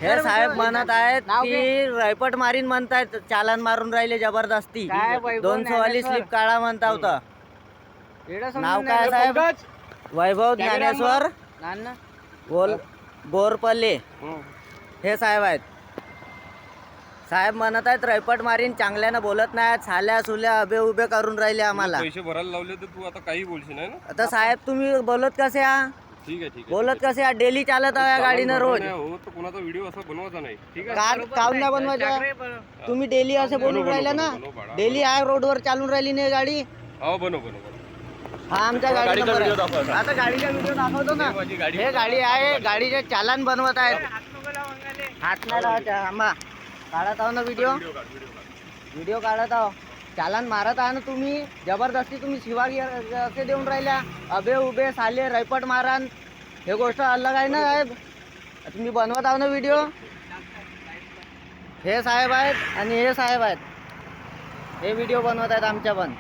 हे साहेब म्हणत आहेत की रैपट मारीन म्हणतायत, चालन मारून राहिले जबरदस्ती. 200 वाली स्लिप काढा म्हणता होता. नाव काय साहेब? वैभव ज्ञानेश्वर बोरपल्ले हे साहेब आहेत. साहेब म्हणत आहेत रैपट मारीन, चांगल्यानं बोलत नाहीत, साल्या सुल्या उभे उभे करून राहिले आम्हाला. पैसे भरायला लावले तर तू आता काही बोलशील नाही ना. आता साहेब तुम्ही बोलत कसे आ? ठीक आहे, ठीक आहे. बोलत कसे आ? डेली चालत आहे या गाडीनं रोज. हो तर कोणाचा व्हिडिओ असा बनवायचा नाही. ठीक आहे. काऊन नाही बनवायचं? तुम्ही डेली असे बोलून राहिले ना. डेली आहे रोडवर चालून राहिली नाही गाडी. हो बनव. हा आमच्या गाडी नंबर आहे. आता गाडीचा व्हिडिओ दाखवतो ना. हे गाडी आहे, गाडीचे चालन बनवत आहेत. हात नाही लावायचे. आम्हा काढत आहो ना व्हिडिओ काढत आहो. चालन मारत आहे ना तुम्ही जबरदस्ती. तुम्ही शिवागी असे देऊन राहिल्या, अबे उभे साले रैपट मारान. हे गोष्ट अलग आहे ना साहेब. तुम्ही बनवत आहो ना व्हिडिओ. हे साहेब आहेत आणि हे साहेब आहेत. हे व्हिडिओ बनवत आहेत आमच्या पण.